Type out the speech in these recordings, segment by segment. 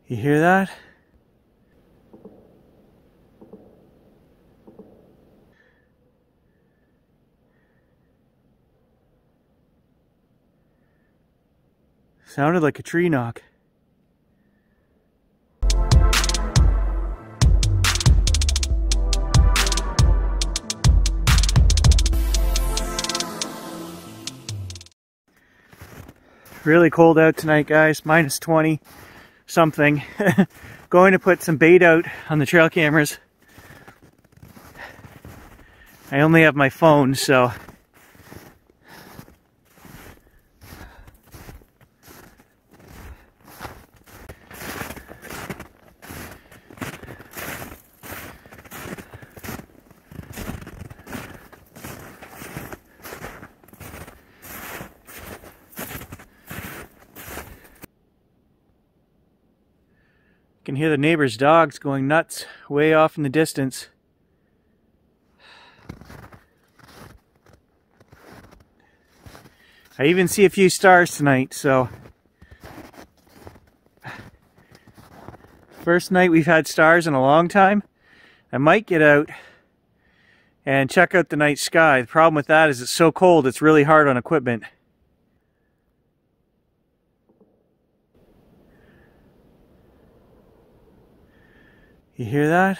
You hear that? Sounded like a tree knock. Really cold out tonight, guys. -20 something. Going to put some bait out on the trail cameras. I only have my phone, so you can hear the neighbor's dogs going nuts way off in the distance. I even see a few stars tonight, so first night we've had stars in a long time. I might get out and check out the night sky. The problem with that is it's so cold, it's really hard on equipment. You hear that?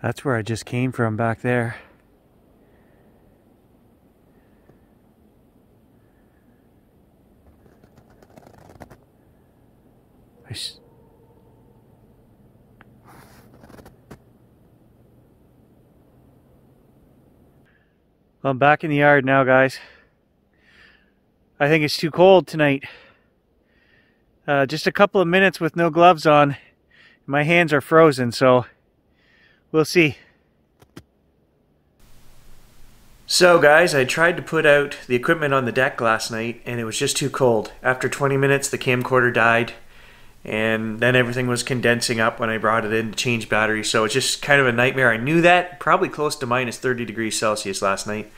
That's where I just came from back there. Well, I'm back in the yard now, guys. I think it's too cold tonight. Just a couple of minutes with no gloves on. My hands are frozen, so we'll see. So guys, I tried to put out the equipment on the deck last night and it was just too cold. After 20 minutes the camcorder died and then everything was condensing up when I brought it in to change batteries, so it's just kind of a nightmare. I knew that, probably close to -30 degrees Celsius last night.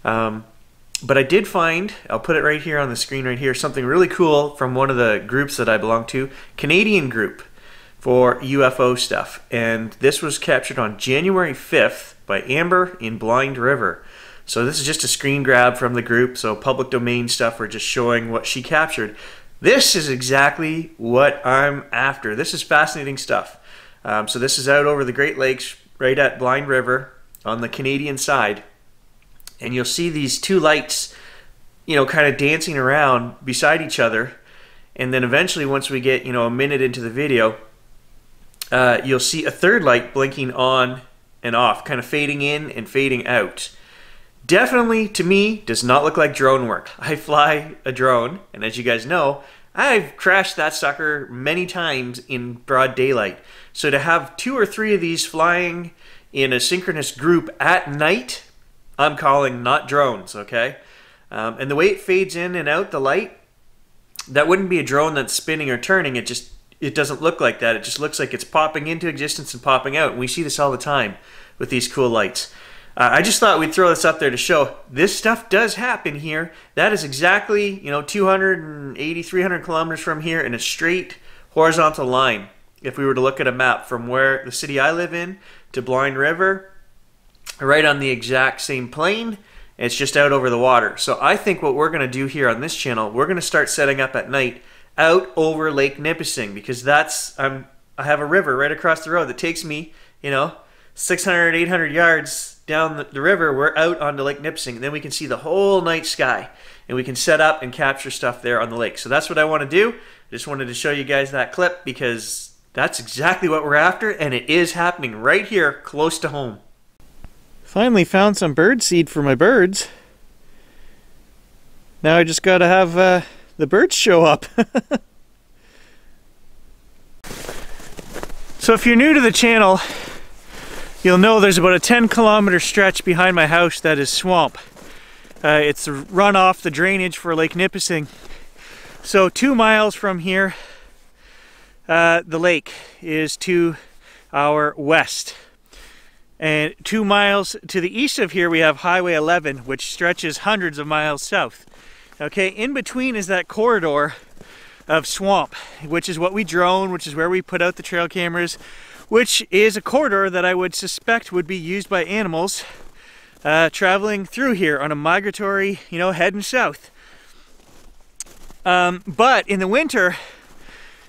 But I did find, I'll put it right here on the screen right here, something really cool from one of the groups that I belong to, Canadian group for UFO stuff. And this was captured on January 5th by Amber in Blind River. So this is just a screen grab from the group, so public domain stuff, we're just showing what she captured. This is exactly what I'm after. This is fascinating stuff. So this is out over the Great Lakes, right at Blind River on the Canadian side. And you'll see these two lights, you know, kind of dancing around beside each other. And then eventually, once we get, you know, a minute into the video, you'll see a third light blinking on and off, kind of fading in and fading out. Definitely, to me, does not look like drone work. I fly a drone, and as you guys know, I've crashed that sucker many times in broad daylight. So to have 2 or 3 of these flying in a synchronous group at night, I'm calling not drones, okay? And the way it fades in and out, the light, that wouldn't be a drone that's spinning or turning. It doesn't look like that. It just looks like it's popping into existence and popping out. And we see this all the time with these cool lights. I just thought we'd throw this up there to show this stuff does happen here. That is exactly, you know, 280, 300 kilometers from here in a straight horizontal line. If we were to look at a map from where the city I live in to Blind River, right on the exact same plane, it's just out over the water. So I think what we're going to do here on this channel, we're going to start setting up at night out over Lake Nipissing, because that's, I'm I have a river right across the road that takes me, 600, 800 yards down the river. We're out onto Lake Nipissing. Then we can see the whole night sky, and we can set up and capture stuff there on the lake. So that's what I want to do. I just wanted to show you guys that clip because that's exactly what we're after, and it is happening right here close to home. Finally found some bird seed for my birds. Now I just gotta have the birds show up. So if you're new to the channel, you'll know there's about a 10-kilometer stretch behind my house that is swamp. It's the runoff, the drainage for Lake Nipissing. So 2 miles from here, the lake is to our west. And 2 miles to the east of here, we have Highway 11, which stretches hundreds of miles south. Okay, in between is that corridor of swamp, which is what we drone, which is where we put out the trail cameras, which is a corridor that I would suspect would be used by animals traveling through here on a migratory, heading south. But in the winter,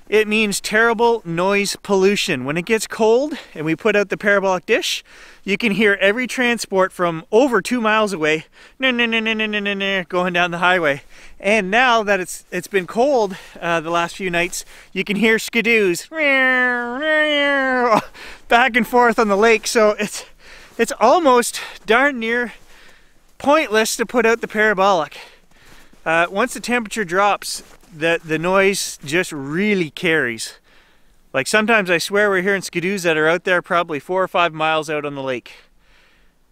it means terrible noise pollution. When it gets cold and we put out the parabolic dish, you can hear every transport from over 2 miles away going down the highway. And now that it's been cold the last few nights, you can hear skidoos back and forth on the lake. So it's almost darn near pointless to put out the parabolic. Once the temperature drops, the noise just really carries. Like sometimes I swear we're hearing skidoos that are out there probably 4 or 5 miles out on the lake.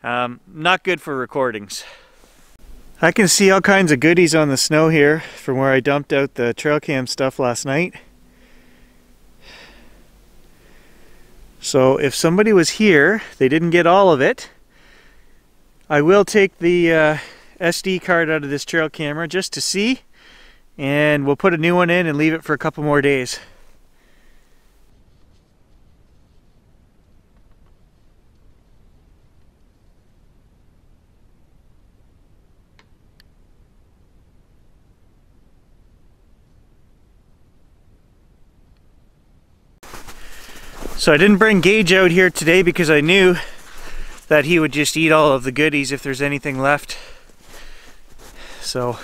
Not good for recordings. I can see all kinds of goodies on the snow here from where I dumped out the trail cam stuff last night. So if somebody was here, they didn't get all of it. I will take the SD card out of this trail camera just to see, and we'll put a new one in and leave it for a couple more days. So I didn't bring Gage out here today because I knew that he would just eat all of the goodies if there's anything left. So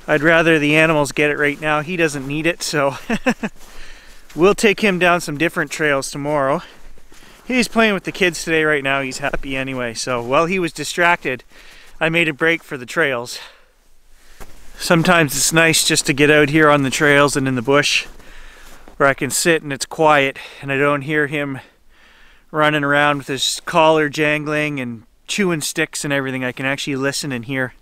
I'd rather the animals get it right now. He doesn't need it, so we'll take him down some different trails tomorrow. He's playing with the kids today right now. He's happy anyway. So while he was distracted, I made a break for the trails. Sometimes it's nice just to get out here on the trails and in the bush where I can sit and it's quiet and I don't hear him running around with his collar jangling and chewing sticks and everything. I can actually listen and hear.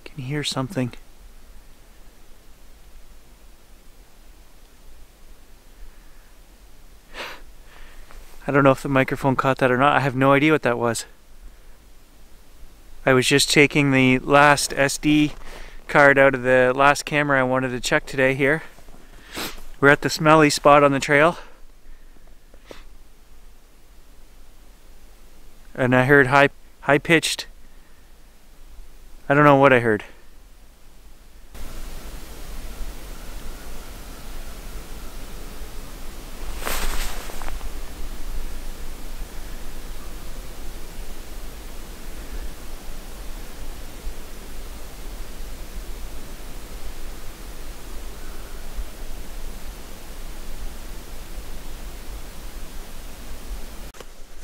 Can you hear something? I don't know if the microphone caught that or not. I have no idea what that was. I was just taking the last SD card out of the last camera I wanted to check today here. We're at the smelly spot on the trail. And I heard high-pitched. I don't know what I heard.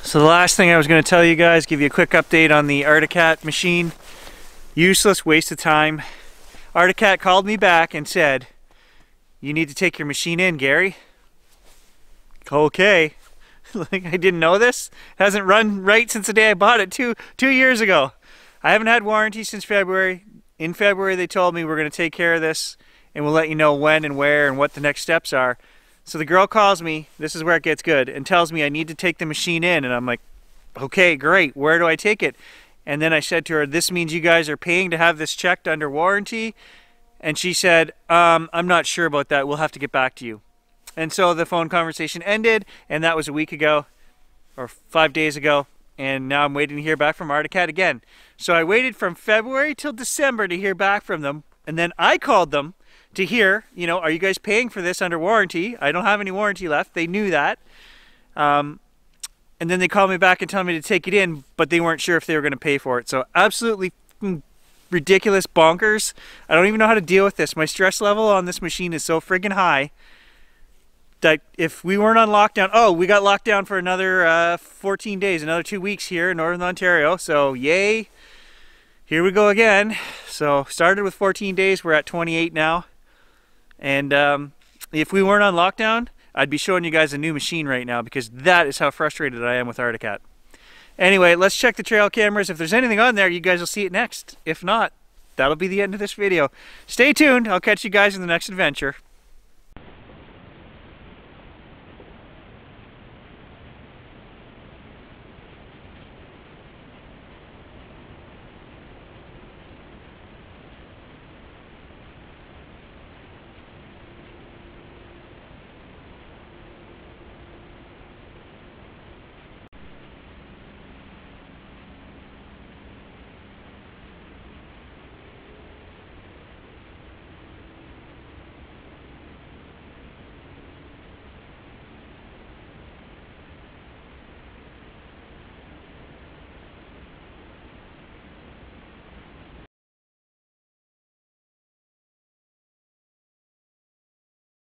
So the last thing I was going to tell you guys, give you a quick update on the Articat machine. Useless, waste of time. Articat called me back and said, "You need to take your machine in, Gary." Okay. Like I didn't know this. It hasn't run right since the day I bought it 2 years ago. I haven't had warranty since February. In February they told me we're going to take care of this and we'll let you know when and where and what the next steps are. So the girl calls me, this is where it gets good, and tells me I need to take the machine in, and I'm like, okay, great, where do I take it? And then I said to her, this means you guys are paying to have this checked under warranty. And she said, I'm not sure about that, we'll have to get back to you. And so the phone conversation ended, and that was a week ago, or 5 days ago, and now I'm waiting to hear back from Arctic Cat again. So I waited from February till December to hear back from them, and then I called them to hear, you know, are you guys paying for this under warranty? I don't have any warranty left. They knew that. And then they called me back and told me to take it in, but they weren't sure if they were going to pay for it. So absolutely ridiculous, bonkers. I don't even know how to deal with this. My stress level on this machine is so friggin' high that if we weren't on lockdown, oh, we got locked down for another 14 days, another 2 weeks here in Northern Ontario. So yay, here we go again. So started with 14 days, we're at 28 now. And if we weren't on lockdown, I'd be showing you guys a new machine right now because that is how frustrated I am with Arctic Cat. Anyway, let's check the trail cameras. If there's anything on there, you guys will see it next. If not, that'll be the end of this video. Stay tuned. I'll catch you guys in the next adventure.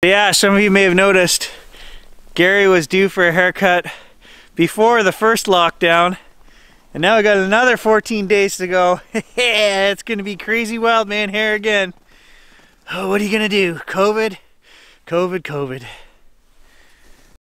Yeah, some of you may have noticed Gary was due for a haircut before the first lockdown, and now we got another 14 days to go. Yeah, it's gonna be crazy wild man hair again. Oh, what are you gonna do? COVID? COVID, COVID.